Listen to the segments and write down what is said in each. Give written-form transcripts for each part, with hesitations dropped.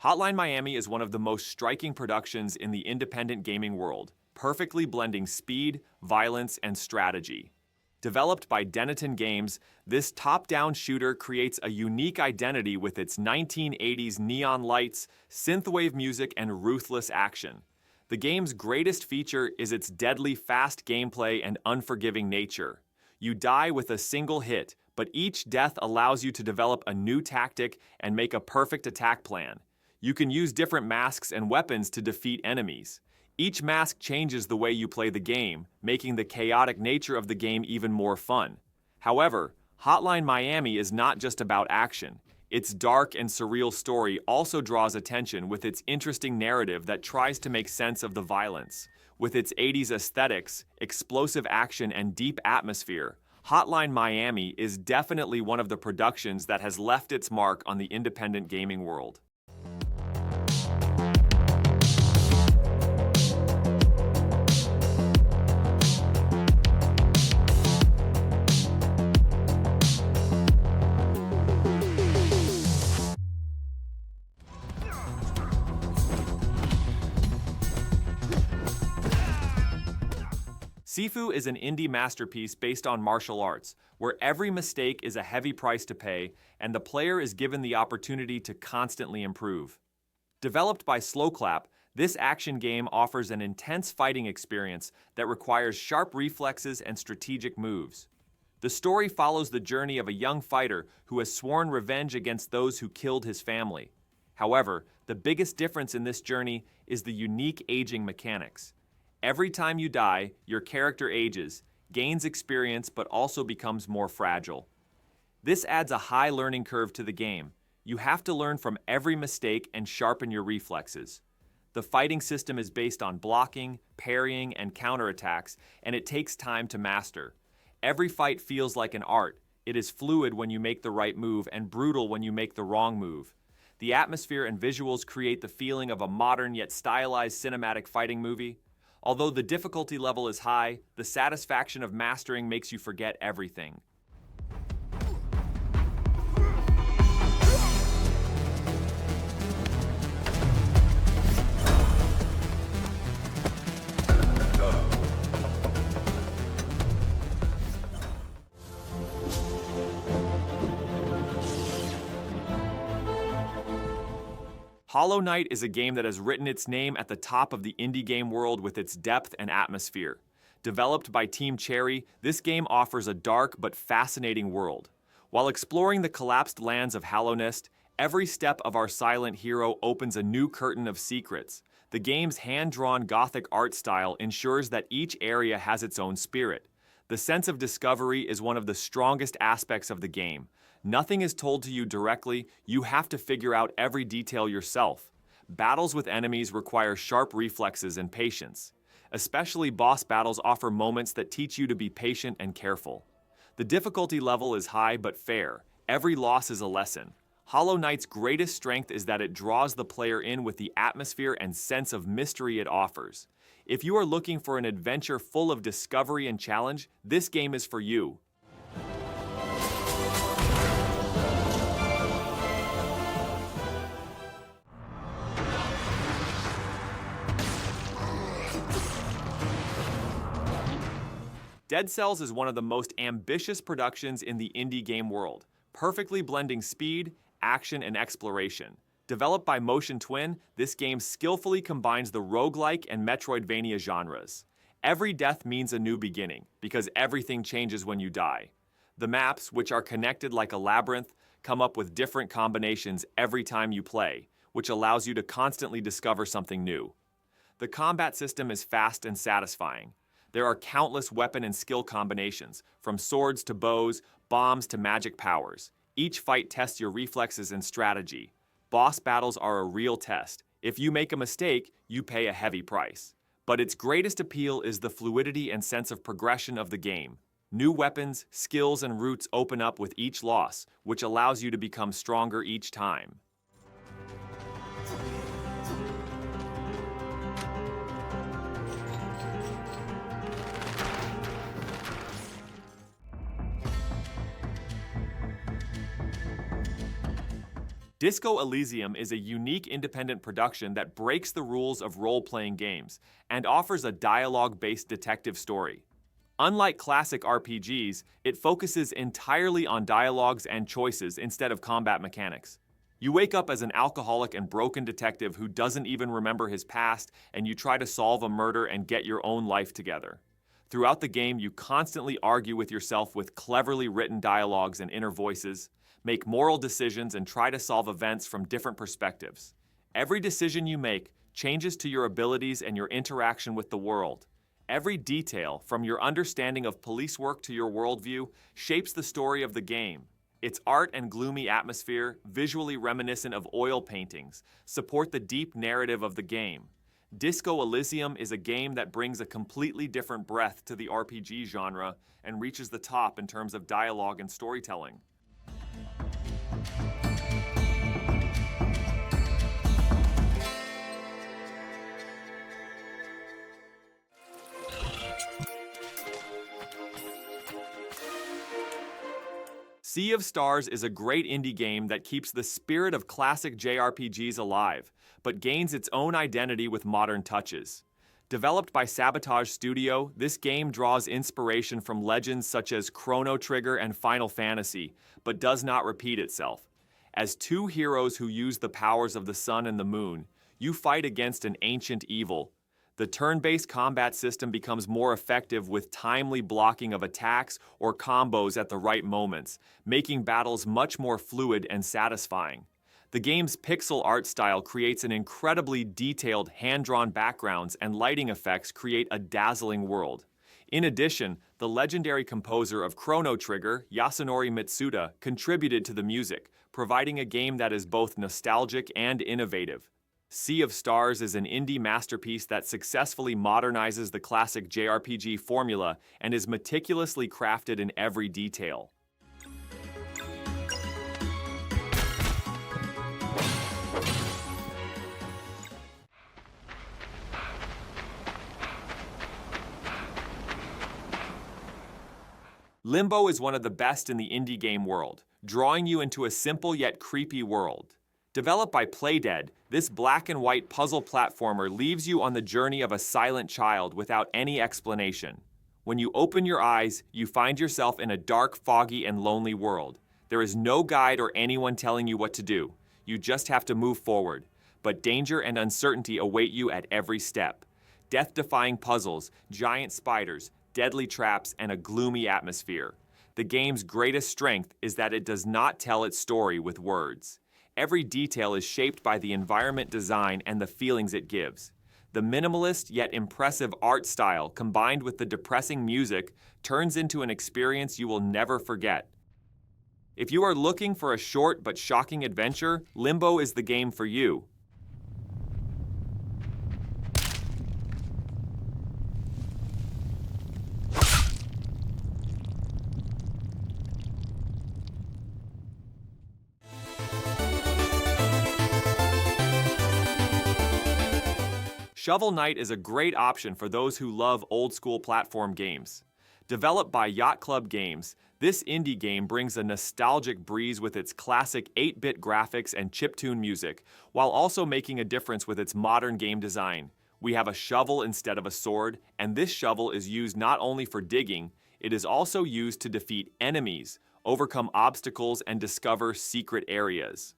Hotline Miami is one of the most striking productions in the independent gaming world, perfectly blending speed, violence, and strategy. Developed by Dennaton Games, this top-down shooter creates a unique identity with its 1980s neon lights, synthwave music, and ruthless action. The game's greatest feature is its deadly fast gameplay and unforgiving nature. You die with a single hit, but each death allows you to develop a new tactic and make a perfect attack plan. You can use different masks and weapons to defeat enemies. Each mask changes the way you play the game, making the chaotic nature of the game even more fun. However, Hotline Miami is not just about action. Its dark and surreal story also draws attention with its interesting narrative that tries to make sense of the violence. With its 80s aesthetics, explosive action, and deep atmosphere, Hotline Miami is definitely one of the productions that has left its mark on the independent gaming world. Sifu is an indie masterpiece based on martial arts, where every mistake is a heavy price to pay and the player is given the opportunity to constantly improve. Developed by Slowclap, this action game offers an intense fighting experience that requires sharp reflexes and strategic moves. The story follows the journey of a young fighter who has sworn revenge against those who killed his family. However, the biggest difference in this journey is the unique aging mechanics. Every time you die, your character ages, gains experience, but also becomes more fragile. This adds a high learning curve to the game. You have to learn from every mistake and sharpen your reflexes. The fighting system is based on blocking, parrying, and counterattacks, and it takes time to master. Every fight feels like an art. It is fluid when you make the right move and brutal when you make the wrong move. The atmosphere and visuals create the feeling of a modern yet stylized cinematic fighting movie. Although the difficulty level is high, the satisfaction of mastering makes you forget everything. Hollow Knight is a game that has written its name at the top of the indie game world with its depth and atmosphere. Developed by Team Cherry, this game offers a dark but fascinating world. While exploring the collapsed lands of Hallownest, every step of our silent hero opens a new curtain of secrets. The game's hand-drawn Gothic art style ensures that each area has its own spirit. The sense of discovery is one of the strongest aspects of the game. Nothing is told to you directly, you have to figure out every detail yourself. Battles with enemies require sharp reflexes and patience. Especially boss battles offer moments that teach you to be patient and careful. The difficulty level is high but fair. Every loss is a lesson. Hollow Knight's greatest strength is that it draws the player in with the atmosphere and sense of mystery it offers. If you are looking for an adventure full of discovery and challenge, this game is for you. Dead Cells is one of the most ambitious productions in the indie game world, perfectly blending speed, action, and exploration. Developed by Motion Twin, this game skillfully combines the roguelike and Metroidvania genres. Every death means a new beginning, because everything changes when you die. The maps, which are connected like a labyrinth, come up with different combinations every time you play, which allows you to constantly discover something new. The combat system is fast and satisfying. There are countless weapon and skill combinations, from swords to bows, bombs to magic powers. Each fight tests your reflexes and strategy. Boss battles are a real test. If you make a mistake, you pay a heavy price. But its greatest appeal is the fluidity and sense of progression of the game. New weapons, skills, and routes open up with each loss, which allows you to become stronger each time. Disco Elysium is a unique independent production that breaks the rules of role-playing games and offers a dialogue-based detective story. Unlike classic RPGs, it focuses entirely on dialogues and choices instead of combat mechanics. You wake up as an alcoholic and broken detective who doesn't even remember his past, and you try to solve a murder and get your own life together. Throughout the game, you constantly argue with yourself with cleverly written dialogues and inner voices, make moral decisions, and try to solve events from different perspectives. Every decision you make changes to your abilities and your interaction with the world. Every detail, from your understanding of police work to your worldview, shapes the story of the game. Its art and gloomy atmosphere, visually reminiscent of oil paintings, support the deep narrative of the game. Disco Elysium is a game that brings a completely different breadth to the RPG genre and reaches the top in terms of dialogue and storytelling. Sea of Stars is a great indie game that keeps the spirit of classic JRPGs alive, but gains its own identity with modern touches. Developed by Sabotage Studio, this game draws inspiration from legends such as Chrono Trigger and Final Fantasy, but does not repeat itself. As two heroes who use the powers of the sun and the moon, you fight against an ancient evil. The turn-based combat system becomes more effective with timely blocking of attacks or combos at the right moments, making battles much more fluid and satisfying. The game's pixel art style creates an incredibly detailed hand-drawn backgrounds, and lighting effects create a dazzling world. In addition, the legendary composer of Chrono Trigger, Yasunori Mitsuda, contributed to the music, providing a game that is both nostalgic and innovative. Sea of Stars is an indie masterpiece that successfully modernizes the classic JRPG formula and is meticulously crafted in every detail. Limbo is one of the best in the indie game world, drawing you into a simple yet creepy world. Developed by Playdead, this black and white puzzle platformer leaves you on the journey of a silent child without any explanation. When you open your eyes, you find yourself in a dark, foggy, and lonely world. There is no guide or anyone telling you what to do. You just have to move forward. But danger and uncertainty await you at every step. Death-defying puzzles, giant spiders, deadly traps, and a gloomy atmosphere. The game's greatest strength is that it does not tell its story with words. Every detail is shaped by the environment design and the feelings it gives. The minimalist yet impressive art style, combined with the depressing music, turns into an experience you will never forget. If you are looking for a short but shocking adventure, Limbo is the game for you. Shovel Knight is a great option for those who love old-school platform games. Developed by Yacht Club Games, this indie game brings a nostalgic breeze with its classic 8-bit graphics and chiptune music, while also making a difference with its modern game design. We have a shovel instead of a sword, and this shovel is used not only for digging, it is also used to defeat enemies, overcome obstacles, and discover secret areas.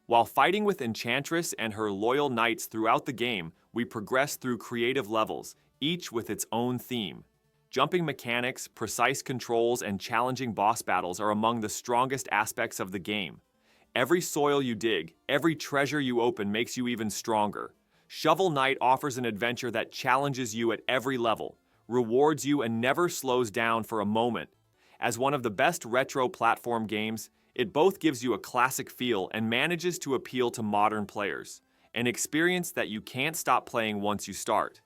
While fighting with Enchantress and her loyal knights throughout the game, we progress through creative levels, each with its own theme. Jumping mechanics, precise controls, and challenging boss battles are among the strongest aspects of the game. Every soil you dig, every treasure you open makes you even stronger. Shovel Knight offers an adventure that challenges you at every level, rewards you, and never slows down for a moment. As one of the best retro platform games, it both gives you a classic feel and manages to appeal to modern players. An experience that you can't stop playing once you start.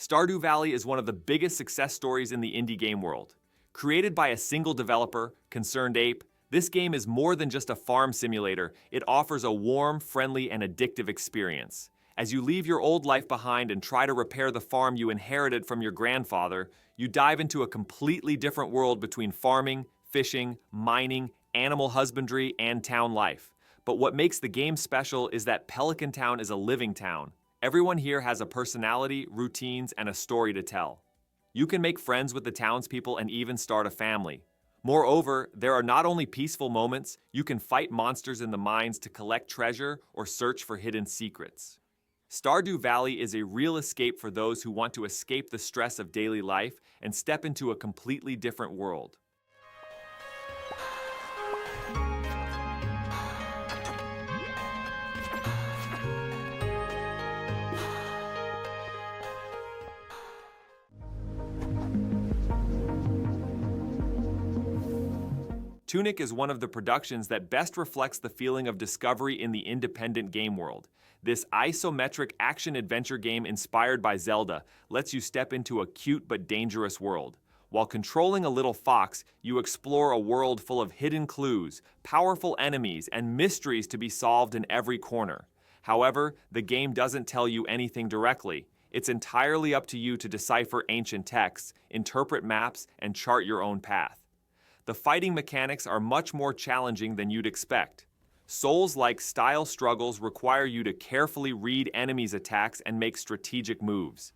Stardew Valley is one of the biggest success stories in the indie game world. Created by a single developer, Concerned Ape, this game is more than just a farm simulator. It offers a warm, friendly, and addictive experience. As you leave your old life behind and try to repair the farm you inherited from your grandfather, you dive into a completely different world between farming, fishing, mining, animal husbandry, and town life. But what makes the game special is that Pelican Town is a living town. Everyone here has a personality, routines, and a story to tell. You can make friends with the townspeople and even start a family. Moreover, there are not only peaceful moments, you can fight monsters in the mines to collect treasure or search for hidden secrets. Stardew Valley is a real escape for those who want to escape the stress of daily life and step into a completely different world. Tunic is one of the productions that best reflects the feeling of discovery in the independent game world. This isometric action-adventure game inspired by Zelda lets you step into a cute but dangerous world. While controlling a little fox, you explore a world full of hidden clues, powerful enemies, and mysteries to be solved in every corner. However, the game doesn't tell you anything directly. It's entirely up to you to decipher ancient texts, interpret maps, and chart your own path. The fighting mechanics are much more challenging than you'd expect. Souls-like style struggles require you to carefully read enemies' attacks and make strategic moves.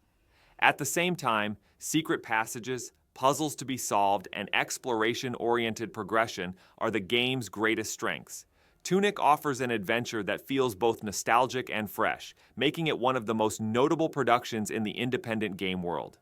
At the same time, secret passages, puzzles to be solved, and exploration-oriented progression are the game's greatest strengths. Tunic offers an adventure that feels both nostalgic and fresh, making it one of the most notable productions in the independent game world.